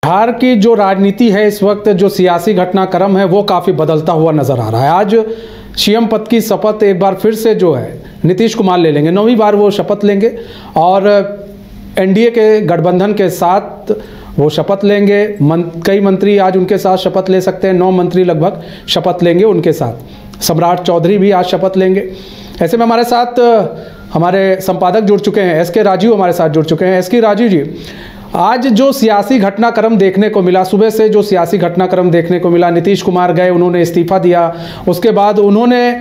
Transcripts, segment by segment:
बिहार की जो राजनीति है इस वक्त, जो सियासी घटनाक्रम है वो काफ़ी बदलता हुआ नज़र आ रहा है। आज सीएम पद की शपथ एक बार फिर से जो है नीतीश कुमार ले लेंगे, 9वीं बार वो शपथ लेंगे और एनडीए के गठबंधन के साथ वो शपथ लेंगे। कई मंत्री आज उनके साथ शपथ ले सकते हैं, 9 मंत्री लगभग शपथ लेंगे उनके साथ। सम्राट चौधरी भी आज शपथ लेंगे। ऐसे में हमारे साथ हमारे संपादक जुड़ चुके हैं, एसके राजीव हमारे साथ जुड़ चुके हैं। एसके राजीव जी, आज जो सियासी घटनाक्रम देखने को मिला, सुबह से जो सियासी घटनाक्रम देखने को मिला, नीतीश कुमार गए, उन्होंने इस्तीफा दिया, उसके बाद उन्होंने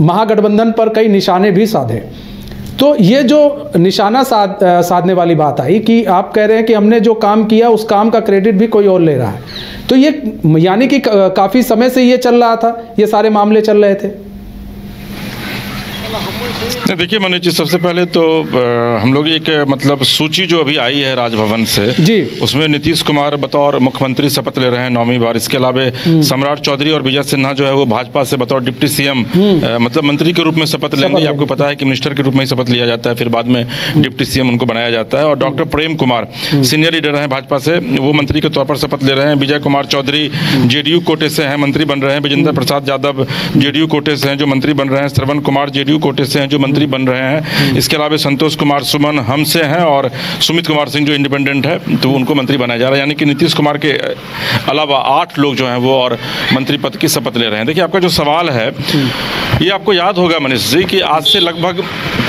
महागठबंधन पर कई निशाने भी साधे। तो ये जो निशाना साधने वाली बात आई कि आप कह रहे हैं कि हमने जो काम किया उस काम का क्रेडिट भी कोई और ले रहा है, तो ये यानी कि काफ़ी समय से ये चल रहा था, ये सारे मामले चल रहे थे। देखिए मनोज जी, सबसे पहले तो हम लोग एक मतलब सूची जो अभी आई है राजभवन से जी, उसमें नीतीश कुमार बतौर मुख्यमंत्री शपथ ले रहे हैं 9वीं बार। इसके अलावा सम्राट चौधरी और विजय सिन्हा जो है वो भाजपा से बतौर डिप्टी सीएम मतलब मंत्री के रूप में शपथ लेंगे। आपको पता है कि मिनिस्टर के रूप में ही शपथ लिया जाता है, फिर बाद में डिप्टी सीएम उनको बनाया जाता है। और doctor Prem Kumar senior leader हैं भाजपा से, वो मंत्री के तौर पर शपथ ले रहे हैं। विजय कुमार चौधरी जेडीयू कोटे से हैं, मंत्री बन रहे हैं। विजेंद्र प्रसाद यादव जेडीयू कोटे से हैं जो मंत्री बन रहे हैं। श्रवण कुमार जेडीयू कोटे से हैं जो मंत्री बन रहे हैं। इसके अलावा संतोष कुमार सुमन हमसे हैं और सुमित कुमार सिंह जो इंडिपेंडेंट है तो उनको मंत्री बनाया जा रहा है। यानी कि नीतीश कुमार के अलावा 8 लोग जो हैं वो और मंत्री पद की शपथ ले रहे हैं। देखिए, आपका जो सवाल है ये आपको याद होगा मनीष जी कि आज से लगभग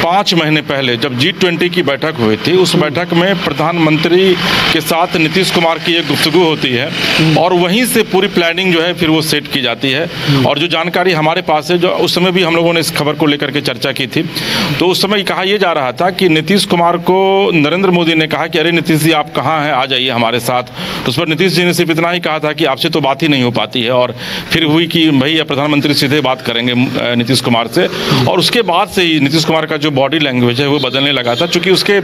5 महीने पहले जब G20 की बैठक हुई थी, उस बैठक में प्रधानमंत्री के साथ नीतीश कुमार की एक गुफ्तगू होती है और वहीं से पूरी प्लानिंग जो है फिर वो सेट की जाती है। और जो जानकारी हमारे पास है, जो उस समय भी हम लोगों ने इस खबर को लेकर के चर्चा की थी, तो उस समय कहा यह जा रहा था कि नीतीश कुमार को नरेंद्र मोदी ने कहा कि अरे नीतीश जी आप कहाँ हैं, आ जाइए हमारे साथ। तो उस पर नीतीश जी ने सिर्फ इतना ही कहा था कि आपसे तो बात ही नहीं हो पाती है। और फिर हुई कि भैया प्रधानमंत्री सीधे बात करेंगे नीतीश कुमार से। और उसके बाद से ही नीतीश कुमार का जो बॉडी लैंग्वेज है वो बदलने लगा था, क्योंकि उसके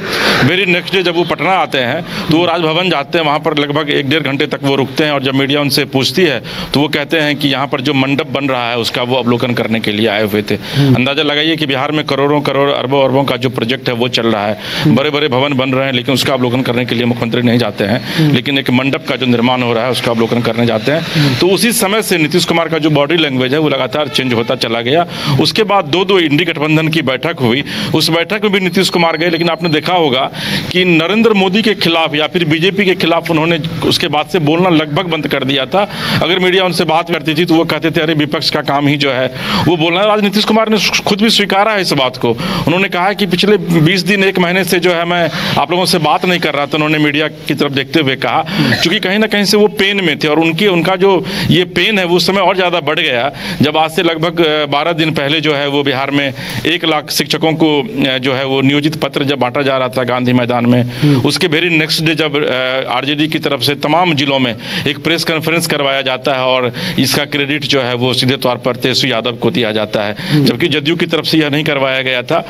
वेरी नेक्स्ट डे जब वो पटना आते हैं तो वो राजभवन जाते हैं, वहाँ पर लगभग 1-1.5 घंटे तक वो रुकते हैं। और जब मीडिया उनसे पूछती है तो वो कहते हैं कि यहाँ पर जो मंडप बन रहा है उसका वो अवलोकन करने के लिए आए हुए थे। अंदाजा लगाइए कि बिहार में करोड़ों करोड़ अरबों का जो प्रोजेक्ट है वो चल रहा है, बड़े बड़े भवन बन रहे हैं, लेकिन उसका अवलोकन करने के लिए मुख्यमंत्री नहीं जाते हैं, लेकिन एक मंडप का जो निर्माण हो रहा है उसका अवलोकन करने जाते हैं। तो उसी समय से नीतीश कुमार का जो बॉडी लैंग्वेज है वो लगातार चेंज होता चला गया। उसके बाद 2 इंडी गठबंधन की बैठक हुई, उस बैठक में भी नीतीश कुमार गए, लेकिन आपने देखा होगा कि नरेंद्र मोदी के खिलाफ या फिर बीजेपी के खिलाफ उन्होंने उसके बाद से बोलना लगभग बंद कर दिया था। अगर मीडिया उनसे बात करती थी तो वो कहते थे अरे विपक्ष का काम ही जो है वो बोलना है। आज नीतीश कुमार ने खुद भी स्वीकारा है इस बात को। उन्होंने कहा कि पिछले 20 दिन 1 महीने से जो है मैं आप लोगों से बात नहीं कर रहा था। उन्होंने मीडिया की तरफ देखते हुए कहा, क्योंकि कहीं ना कहीं से वो पेन में थे और उनका जो ये पेन है वो उस समय और ज़्यादा बढ़ गया जब आज से लगभग 12 दिन पहले जो है वो बिहार में 1 लाख शिक्षकों को जो है वो नियोजित पत्र जब बांटा जा रहा था गांधी मैदान में, उसके वेरी नेक्स्ट डे जब आरजेडी की तरफ से तमाम जिलों में एक प्रेस कॉन्फ्रेंस करवाया जाता है और इसका क्रेडिट जो है वो सीधे तौर पर तेजस्वी यादव को दिया जाता है, जबकि जदयू की तरफ से यह नहीं करवाया गया था।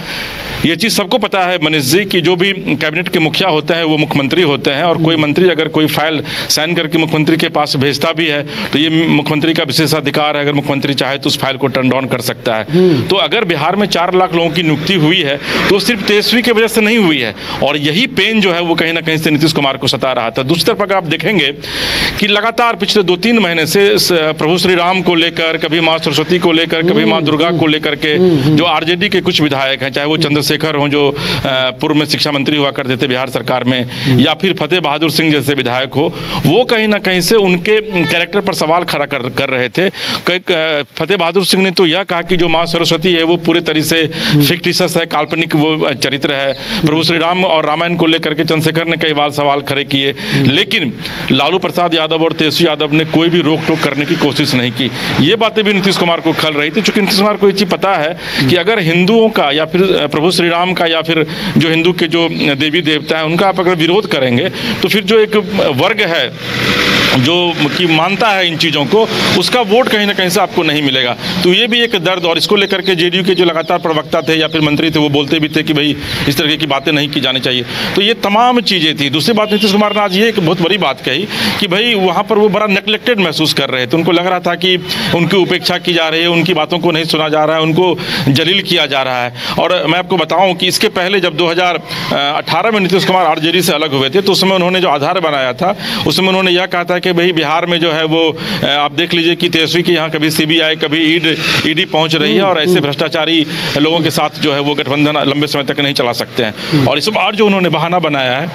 ये चीज़ सबको पता है मनीष जी कि जो भी कैबिनेट के मुखिया होते हैं वो मुख्यमंत्री होते हैं, और कोई मंत्री अगर कोई फाइल साइन करके मुख्यमंत्री के पास भेजता भी है तो ये मुख्यमंत्री का विशेषाधिकार है, अगर मुख्यमंत्री चाहे तो उस फाइल को टर्न डाउन कर सकता है। तो अगर बिहार में 4 लाख लोगों की नियुक्ति हुई है तो सिर्फ तेजस्वी की वजह से नहीं हुई है, और यही पेन जो है वो कहीं ना कहीं से नीतीश कुमार को सता रहा था। दूसरी तरफ अगर आप देखेंगे कि लगातार पिछले 2-3 महीने से प्रभु श्री राम को लेकर, कभी माँ सरस्वती को लेकर, कभी माँ दुर्गा को लेकर के जो आरजेडी के कुछ विधायक हैं, चाहे वो चंद्रशेखर हों जो पूर्व में शिक्षा मंत्री हुआ करते थे बिहार सरकार में, या फिर फतेह बहादुर सिंह जैसे विधायक हो, वो कहीं ना कहीं से उनके कैरेक्टर पर सवाल खड़ा कर रहे थे। फतेह बहादुर सिंह ने तो यह कहा कि जो माँ सरस्वती है वो पूरे तरीके से फिक्टिशियस है, काल्पनिक वो चरित्र है। प्रभु श्री राम और रामायण को लेकर के चंद्रशेखर ने कई बार सवाल खड़े किए, लेकिन लालू प्रसाद यादव और तेजस्वी यादव ने कोई भी रोक टोक करने की कोशिश नहीं की। ये बातें भी नीतीश कुमार को खल रही थी, चूंकि नीतीश कुमार को ये चीज़ पता है कि अगर हिंदुओं का या फिर प्रभु श्री राम का या फिर जो हिंदू के जो देवी देवता है उनका आप अगर विरोध करेंगे तो फिर जो एक वर्ग है जो कि मानता है इन चीज़ों को, उसका वोट कहीं ना कहीं से आपको नहीं मिलेगा। तो ये भी एक दर्द, और इसको लेकर के जेडीयू के जो लगातार प्रवक्ता थे या फिर मंत्री थे वो बोलते भी थे कि भाई इस तरह की बातें नहीं की जानी चाहिए। तो ये तमाम चीज़ें थी। दूसरी बात, नीतीश कुमार ने आज ये एक बहुत बड़ी बात कही कि भाई वहाँ पर वो बड़ा नेग्लेक्टेड महसूस कर रहे थे। उनको लग रहा था कि उनकी उपेक्षा की जा रही है, उनकी बातों को नहीं सुना जा रहा है, उनको जलील किया जा रहा है। और मैं आपको बताऊं कि इसके पहले जब 2018 में नीतीश कुमार आरजेडी से अलग हुए थे तो उसमें उन्होंने जो आधार बनाया था उसमें उन्होंने यह कहा था कि भाई बिहार में जो है वो आप देख लीजिए कि तेजस्वी के यहाँ कभी सीबीआई कभी ईडी पहुंच रही है और ऐसे भ्रष्टाचारी लोगों के साथ जो है वो गठबंधन लंबे समय तक नहीं चला सकते हैं। और इस बार जो उन्होंने बहाना बनाया है,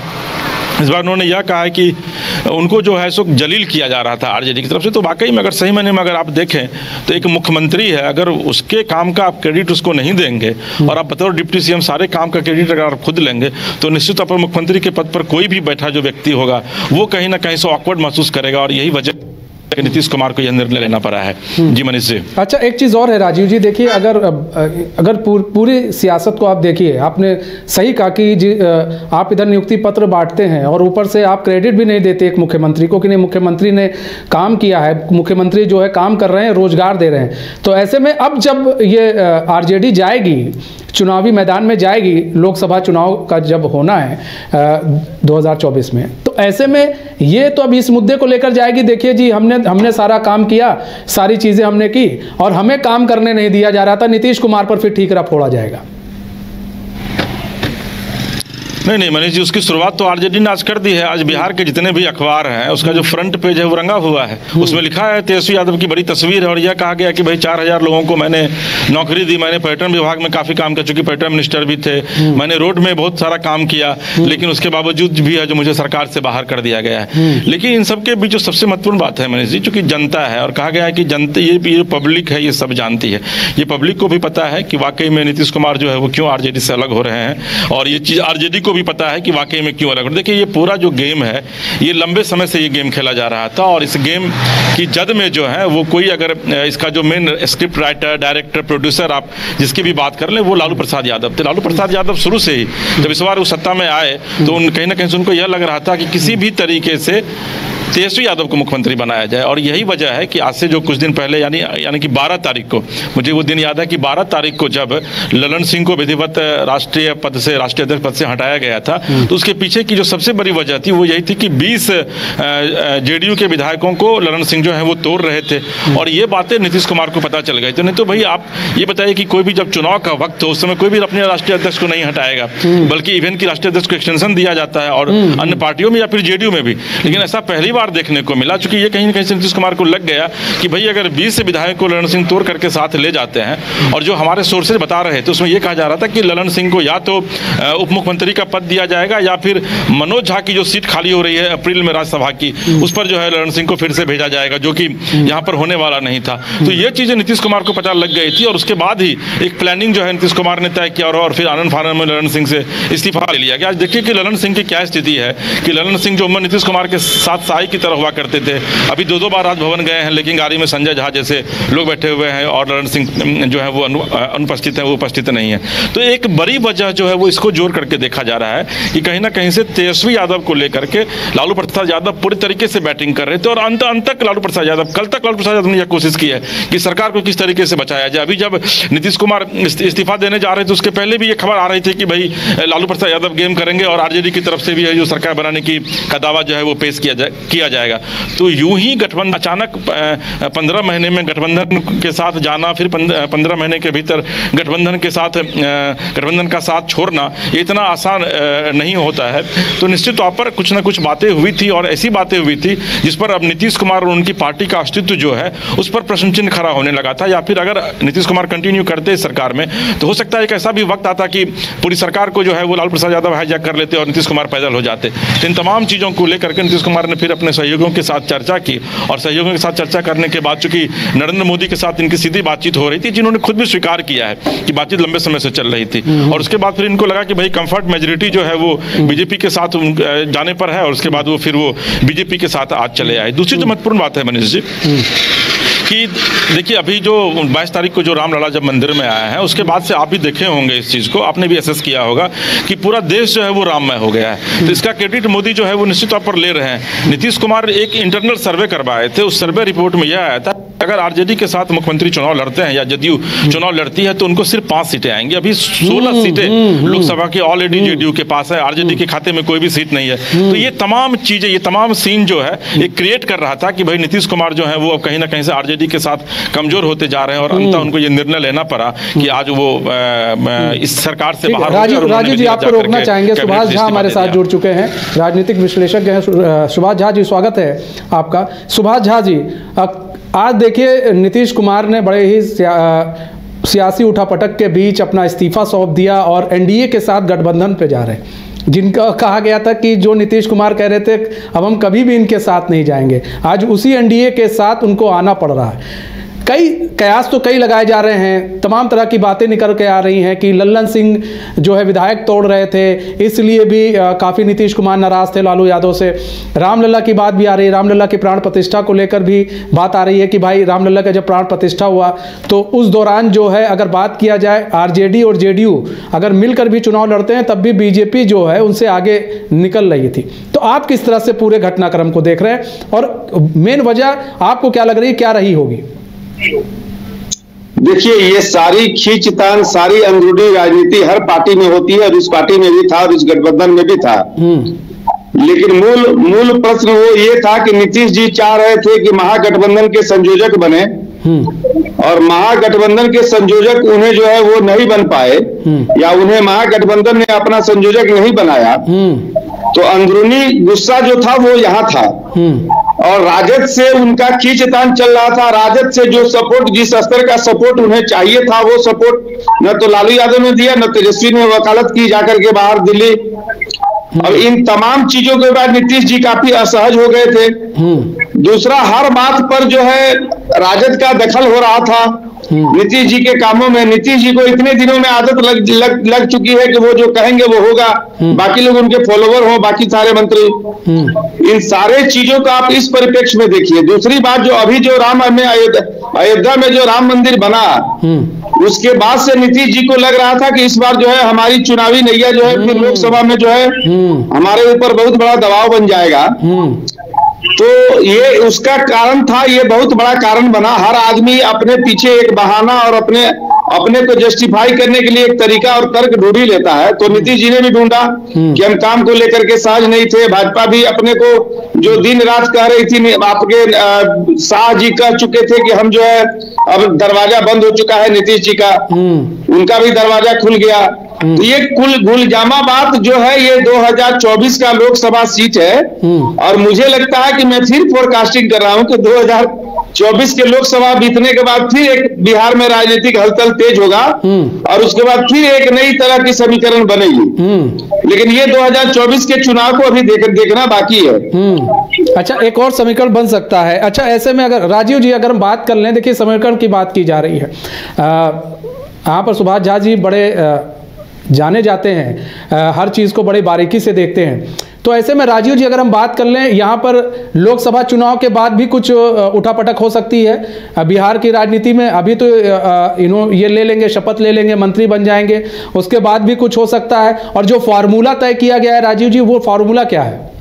इस बार उन्होंने यह कहा है कि उनको जो है सो जलील किया जा रहा था आरजेडी की तरफ से। तो वाकई में अगर सही मायने में अगर आप देखें तो एक मुख्यमंत्री है, अगर उसके काम का आप क्रेडिट उसको नहीं देंगे और आप बतौर डिप्टी सीएम सारे काम का क्रेडिट अगर आप खुद लेंगे तो निश्चित तौर पर मुख्यमंत्री के पद पर कोई भी बैठा जो व्यक्ति होगा वो कहीं ना कहीं से ऑकवर्ड महसूस करेगा। और यही वजह नीतीश कुमार को यह निर्णय लेना पड़ा है। जी मनीष जी। अच्छा, एक चीज़ और है राजीव जी, देखिए अगर पूरी सियासत को आप देखिए, आपने सही कहा कि आप इधर नियुक्ति पत्र बांटते हैं और ऊपर से आप क्रेडिट भी नहीं देते एक मुख्यमंत्री को कि नहीं मुख्यमंत्री ने काम किया है, मुख्यमंत्री जो है काम कर रहे हैं, रोजगार दे रहे हैं। तो ऐसे में अब जब ये आरजेडी जाएगी, चुनावी मैदान में जाएगी, लोकसभा चुनाव का जब होना है 2024 में, तो ऐसे में ये तो अब इस मुद्दे को लेकर जाएगी, देखिए जी हमने सारा काम किया, सारी चीज़ें हमने की और हमें काम करने नहीं दिया जा रहा था, नीतीश कुमार पर फिर ठीकरा फोड़ा जाएगा। नहीं मनीष जी, उसकी शुरुआत तो आरजेडी ने आज कर दी है। आज बिहार के जितने भी अखबार हैं उसका जो फ्रंट पेज है वो रंगा हुआ है, उसमें लिखा है तेजस्वी यादव की बड़ी तस्वीर है और यह कहा गया कि भाई 4000 लोगों को मैंने नौकरी दी, मैंने पर्यटन विभाग में काफ़ी काम किया, चूंकि पर्यटन मिनिस्टर भी थे, मैंने रोड में बहुत सारा काम किया, लेकिन उसके बावजूद भी है जो मुझे सरकार से बाहर कर दिया गया है। लेकिन इन सबके बीच जो सबसे महत्वपूर्ण बात है मनीष जी, चूंकि जनता है और कहा गया है कि जनता ये पब्लिक है, ये सब जानती है, ये पब्लिक को भी पता है कि वाकई में नीतीश कुमार जो है वो क्यों आरजेडी से अलग हो रहे हैं और ये चीज़ आरजेडी को भी पता है कि वाकई में क्यों अलग। देखिए ये पूरा जो गेम है ये लंबे समय से ये गेम खेला जा रहा था और इस गेम की जद में जो है वो कोई अगर इसका जो main script writer, director, producer आप जिसकी भी बात कर लें वो लालू प्रसाद यादव थे। लालू प्रसाद यादव शुरू से ही जब इस बार वो सत्ता में आए तो कहीं ना कहीं से उनको यह लग रहा था कि किसी भी तरीके से तेजस्वी यादव को मुख्यमंत्री बनाया जाए। और यही वजह है कि आज से जो कुछ दिन पहले यानी कि 12 तारीख को, मुझे वो दिन याद है कि 12 तारीख को जब ललन सिंह को विधिवत राष्ट्रीय अध्यक्ष पद से हटाया गया था तो उसके पीछे की जो सबसे बड़ी वजह थी वो यही थी कि 20 जेडीयू के विधायकों को ललन सिंह जो है वो तोड़ रहे थे और ये बातें नीतीश कुमार को पता चल गई। तो नहीं तो भाई आप ये बताइए कि कोई भी जब चुनाव का वक्त हो उस समय कोई भी अपने राष्ट्रीय अध्यक्ष को नहीं हटाएगा, बल्कि इवन की राष्ट्रीय अध्यक्ष को एक्सटेंशन दिया जाता है और अन्य पार्टियों में या फिर जेडीयू में भी। लेकिन ऐसा पहली बार देखने को मिला, चूंकि ये कहीं न कहीं से नीतीश कुमार को लग गया कि भाई अगर 20 विधायक को ललन सिंह तोड़ करके साथ ले जाते हैं और जो हमारे सोर्सेज बता रहे थे उसमें यह कहा जा रहा था कि ललन सिंह को या तो उप मुख्यमंत्री का पद दिया जाएगा या फिर मनोज झा की जो सीट खाली हो रही है अप्रैल में राज्यसभा की उस पर जो है ललन सिंह को फिर से भेजा जाएगा, जो कि यहाँ पर होने वाला नहीं था। तो ये चीज़ें नीतीश कुमार को पता लग गई थी और उसके बाद ही एक प्लानिंग जो है नीतीश कुमार ने तय किया और फिर आनंद फानंद में ललन सिंह से इस्तीफा ले लिया गया। आज देखिए कि ललन सिंह की क्या स्थिति है कि ललन सिंह जो नीतीश कुमार के साथ साई की तरह हुआ करते थे, अभी 2 बार राजभवन गए हैं लेकिन गाड़ी में संजय झा जैसे लोग बैठे हुए हैं और ललन सिंह जो है वो अनुपस्थित है, वो उपस्थित नहीं है। तो एक बड़ी वजह जो है वो इसको जोड़ करके देखा जा रहा है कि कहीं ना कहीं से तेजस्वी यादव को लेकर के लालू प्रसाद यादव पूरी तरीके से बैटिंग कर रहे थे और अंत तक लालू प्रसाद यादव, कल तक लालू प्रसाद यादव ने यह कोशिश की है कि सरकार को किस तरीके से बचाया जाए। अभी जब नीतीश कुमार इस्तीफा देने जा रहे थे उसके पहले भी ये खबर आ रही थी कि भाई लालू प्रसाद यादव गेम करेंगे और आरजेडी की तरफ से भी है जो सरकार बनाने की का दावा जो है वो पेश किया जाएगा। तो यूं ही गठबंधन अचानक 15 महीने में गठबंधन के साथ जाना, फिर 15 महीने के भीतर गठबंधन का साथ छोड़ना ये इतना आसान नहीं होता है। तो निश्चित तौर पर कुछ ना कुछ बातें हुई थी और ऐसी बातें हुई थी जिस पर अब नीतीश कुमार और उनकी पार्टी का अस्तित्व जो है उस पर प्रश्न चिन्ह खड़ा होने लगा था। या फिर अगर नीतीश कुमार कंटिन्यू करते सरकार में तो हो सकता है एक ऐसा भी वक्त आता कि पूरी सरकार को जो है वो लालू प्रसाद यादव हाईजैक कर लेते और नीतीश कुमार पैदल हो जाते। इन तमाम चीज़ों को लेकर के नीतीश कुमार ने फिर अपने सहयोगियों के साथ चर्चा की और सहयोगियों के साथ चर्चा करने के बाद चूंकि नरेंद्र मोदी के साथ इनकी सीधी बातचीत हो रही थी, जिन्होंने खुद भी स्वीकार किया है कि बातचीत लंबे समय से चल रही थी और उसके बाद फिर इनको लगा कि भाई कंफर्ट मेजोरिटी जो है वो बीजेपी के साथ जाने पर है और उसके बाद वो फिर वो बीजेपी के साथ आज चले आए। दूसरी जो महत्वपूर्ण बात है मनीष जी कि देखिए अभी जो 22 तारीख को जो रामलला जब मंदिर में आया है उसके बाद से आप भी देखे होंगे इस चीज़ को, आपने भी एसेस किया होगा कि पूरा देश जो है वो राममय हो गया है। तो इसका क्रेडिट मोदी जो है वो निश्चित तौर पर ले रहे हैं। नीतीश कुमार एक इंटरनल सर्वे करवाए थे, उस सर्वे रिपोर्ट में यह आया था अगर आरजेडी के साथ मुख्यमंत्री चुनाव लड़ते हैं या जदयू चुनाव लड़ती है तो उनको सिर्फ 5 सीटें आएंगी। अभी 16 सीटें लोकसभा की ऑलरेडी जेडीयू के पास है, आरजेडी के खाते में कोई भी सीट नहीं है। तो ये तमाम चीजें, ये तमाम सीन जो है ये क्रिएट कर रहा था कि भाई नीतीश कुमार जो है वो अब कहीं ना कहीं से आरजेडी के साथ कमजोर होते जा रहे हैं, और अंततः उनको ये निर्णय लेना पड़ा कि आज वो इस सरकार से बाहर। राजू जी, आपको रोकना चाहेंगे, सुभाष झा हमारे साथ जुड़ चुके हैं, राजनीतिक विश्लेषक हैं। सुभाष झा जी, स्वागत है आपका। सुभाष झा जी, आज देखिए नीतीश कुमार ने बड़े ही सियासी उठापटक के बीच अपना इस्तीफा सौंप दिया और एनडीए के साथ गठबंधन पे जा रहे हैं, जिनका कहा गया था कि जो नीतीश कुमार कह रहे थे अब हम कभी भी इनके साथ नहीं जाएंगे, आज उसी एनडीए के साथ उनको आना पड़ रहा है। कई कयास तो कई लगाए जा रहे हैं, तमाम तरह की बातें निकल के आ रही हैं कि लल्लन सिंह जो है विधायक तोड़ रहे थे, इसलिए भी काफ़ी नीतीश कुमार नाराज थे लालू यादव से। रामलला की बात भी आ रही है, रामलला की प्राण प्रतिष्ठा को लेकर भी बात आ रही है कि भाई रामलला का जब प्राण प्रतिष्ठा हुआ तो उस दौरान जो है अगर बात किया जाए आरजेडी और जेडीयू अगर मिलकर भी चुनाव लड़ते हैं तब भी बीजेपी जो है उनसे आगे निकल रही थी। तो आप किस तरह से पूरे घटनाक्रम को देख रहे हैं और मेन वजह आपको क्या लग रही है, क्या रही होगी? देखिए, ये सारी खींचतान, सारी अंदरूनी राजनीति हर पार्टी में होती है, और इस पार्टी में भी था और इस गठबंधन में भी था। लेकिन मूल प्रश्न वो ये था कि नीतीश जी चाह रहे थे कि महागठबंधन के संयोजक बने, और महागठबंधन के संयोजक उन्हें जो है वो नहीं बन पाए, या उन्हें महागठबंधन ने अपना संयोजक नहीं बनाया। तो अंदरूनी गुस्सा जो था वो यहाँ था, और राजद से उनका खींचतान चल रहा था। राजद से जो सपोर्ट, जिस स्तर का सपोर्ट उन्हें चाहिए था, वो सपोर्ट न तो लालू यादव ने दिया, न तेजस्वी ने वकालत की जाकर के बाहर दिल्ली। और इन तमाम चीजों के बाद नीतीश जी काफी असहज हो गए थे। दूसरा, हर बात पर जो है राजद का दखल हो रहा था नीतीश जी के कामों में। नीतीश जी को इतने दिनों में आदत लग चुकी है कि वो जो कहेंगे वो होगा, बाकी लोग उनके फॉलोवर हो, बाकी सारे मंत्री। इन सारे चीजों का आप इस परिप्रेक्ष्य में देखिए। दूसरी बात, जो अभी जो अयोध्या में जो राम मंदिर बना, उसके बाद से नीतीश जी को लग रहा था कि इस बार जो है हमारी चुनावी नैया जो है फिर लोकसभा में जो है हमारे ऊपर बहुत बड़ा दबाव बन जाएगा। तो ये उसका कारण था, ये बहुत बड़ा कारण बना। हर आदमी अपने पीछे एक बहाना और अपने को जस्टिफाई करने के लिए एक तरीका और तर्क ढूंढ ही लेता है। तो नीतीश जी ने भी ढूंढा कि हम काम को लेकर के साझ नहीं थे। भाजपा भी अपने को जो दिन रात कह रही थी, आपके शाह जी कह चुके थे कि हम जो है अब दरवाजा बंद हो चुका है नीतीश जी का, उनका भी दरवाजा खुल गया। तो ये कुल गुलजामा बात जो है ये 2024 का लोकसभा सीट है, और मुझे लगता है कि मैं फिर फोरकास्टिंग कर रहा हूं कि 2024 के लोकसभा बीतने के बाद फिर एक बिहार में राजनीतिक हलचल तेज होगा, और उसके बाद फिर एक नई तरह की समीकरण बनेगी। लेकिन ये 2024 के चुनाव को अभी देखना बाकी है। अच्छा, एक और समीकरण बन सकता है। अच्छा, ऐसे में अगर राजीव जी अगर हम बात कर लें, देखिए समीकरण की बात की जा रही है, यहाँ पर सुभाष झा जी बड़े जाने जाते हैं, हर चीज़ को बड़े बारीकी से देखते हैं। तो ऐसे में राजीव जी अगर हम बात कर लें, यहाँ पर लोकसभा चुनाव के बाद भी कुछ उठापटक हो सकती है बिहार की राजनीति में। अभी तो ये ले लेंगे, शपथ ले लेंगे, मंत्री बन जाएंगे, उसके बाद भी कुछ हो सकता है। और जो फार्मूला तय किया गया है राजीव जी, वो फार्मूला क्या है?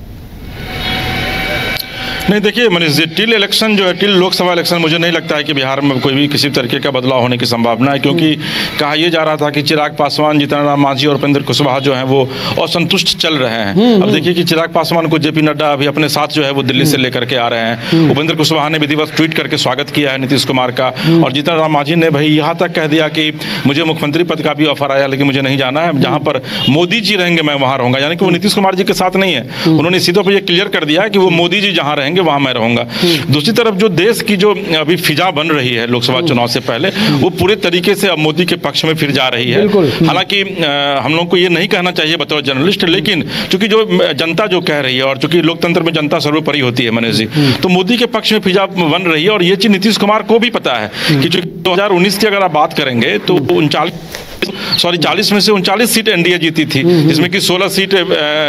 नहीं, देखिए मनीष जी, टिल इलेक्शन जो है, टिल लोकसभा इलेक्शन, मुझे नहीं लगता है कि बिहार में कोई भी किसी तरीके का बदलाव होने की संभावना है, क्योंकि कहा यह जा रहा था कि चिराग पासवान, जीतन राम मांझी और उपेंद्र कुशवाहा जो हैं वो असंतुष्ट चल रहे हैं। अब देखिए कि चिराग पासवान को जेपी नड्डा अभी अपने साथ जो है वो दिल्ली से लेकर के आ रहे हैं। उपेंद्र कुशवाहा ने विधिवत ट्वीट करके स्वागत किया है नीतीश कुमार का, और जीतन राम मांझी ने भाई यहाँ तक कह दिया कि मुझे मुख्यमंत्री पद का भी ऑफर आया, लेकिन मुझे नहीं जाना है, जहाँ पर मोदी जी रहेंगे मैं वहाँ रहूंगा। यानी कि वो नीतीश कुमार जी के साथ नहीं है, उन्होंने सीधों पर यह क्लियर कर दिया है कि वो मोदी जी जहाँ रहेंगे वहाँ मैं रहूंगा। दूसरी तरफ जो देश की जो अभी फिजा बन रही है लोकसभा चुनाव से पहले, वो पूरे तरीके से अब मोदी के पक्ष में फिर जा रही है। हालांकि हम लोग को ये नहीं कहना चाहिए बतौर जर्नलिस्ट, लेकिन चूंकि जो जनता जो कह रही है, और चूंकि लोकतंत्र में जनता सर्वोपरि होती है मनीष जी, तो मोदी के पक्ष में फिजा बन रही है। और ये चीज नीतीश कुमार को भी पता है कि 2019 की अगर आप बात करेंगे तो 39 सॉरी 40 में से 39 सीट एनडीए जीती थी, जिसमें कि 16 सीट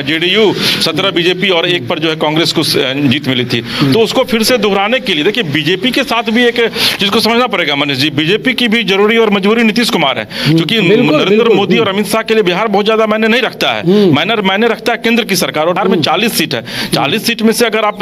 जेडीयू, 17 बीजेपी और 1 पर जो है कांग्रेस को जीत मिली थी। तो उसको फिर से दोहराने के लिए देखिए बीजेपी के साथ भी एक चीज को समझना पड़ेगा मनीष जी, बीजेपी की भी जरूरी और मजबूरी नीतीश कुमार है, क्योंकि नरेंद्र मोदी और अमित शाह के लिए बिहार बहुत ज्यादा मायने नहीं रखता है, मायने रखता है केंद्र की सरकार। और बिहार में 40 सीट है, 40 सीट में से अगर आप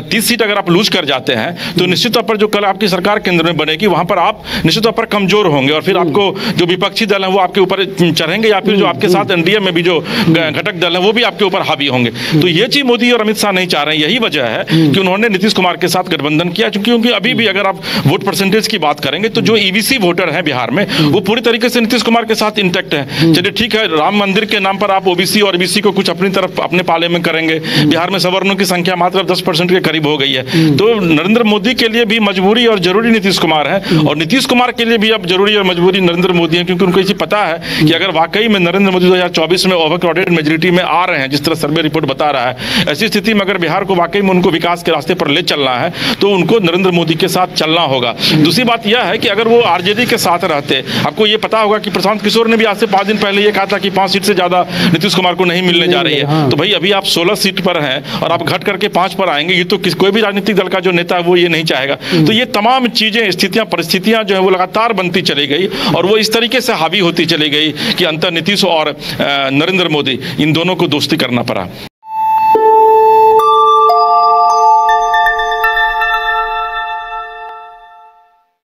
30 सीट अगर आप लूज कर जाते हैं तो निश्चित तौर पर जो कल आपकी सरकार केंद्र में बनेगी वहां पर आप निश्चित तौर पर कमजोर होंगे, और फिर आपको जो विपक्षी दल है वो आपके ऊपर चढ़ेंगे, या फिर जो आपके साथ एनडीए में भी जो घटक दल है वो भी आपके ऊपर हावी होंगे। तो ये चीज मोदी और अमित शाह नहीं चाह रहे हैं। यही वजह है कि उन्होंने नीतीश कुमार के साथ गठबंधन किया, क्योंकि अभी भी अगर आप वोट परसेंटेज की बात करेंगे तो जो ईबीसी वोटर है बिहार में वो पूरी तरीके से नीतीश कुमार के साथ इंटैक्ट है। चलिए ठीक है, राम मंदिर के नाम पर आप ओबीसी और ईबीसी को कुछ अपनी तरफ अपने पाले में करेंगे, बिहार में सवर्णों की संख्या मात्र 10% के करीब हो गई है। तो नरेंद्र मोदी के लिए भी मजबूरी और जरूरी नीतीश कुमार है, और नीतीश कुमार के लिए भी अब जरूरी और मजबूरी नरेंद्र मोदी है, क्योंकि उनको ये पता है कि अगर वाकई में नरेंद्र मोदी 2024 में ओवरक्राउडेड मेजोरिटी में आ रहे हैं, जिस तरह सर्वे रिपोर्ट बता रहा है, ऐसी स्थिति में अगर बिहार को वाकई में उनको विकास के रास्ते पर ले चलना है तो उनको नरेंद्र मोदी के साथ चलना होगा। दूसरी बात यह है कि अगर वो आरजेडी के साथ रहते, आपको ये पता होगा कि प्रशांत किशोर ने भी आज से 5 दिन पहले ये कहा था कि 5 सीट से ज्यादा नीतीश कुमार को नहीं मिलने जा रही है। तो भाई अभी आप 16 सीट पर हैं और आप घट करके 5 पर आएंगे, ये तो कोई भी राजनीतिक दल का जो नेता है वो ये नहीं चाहेगा। तो ये तमाम चीजें, स्थितियां, परिस्थितियां जो है वो लगातार बनती चली गई और वो इस तरीके से हावी होती चली गई कि अंतर नीतीश और नरेंद्र मोदी इन दोनों को दोस्ती करना पड़ा।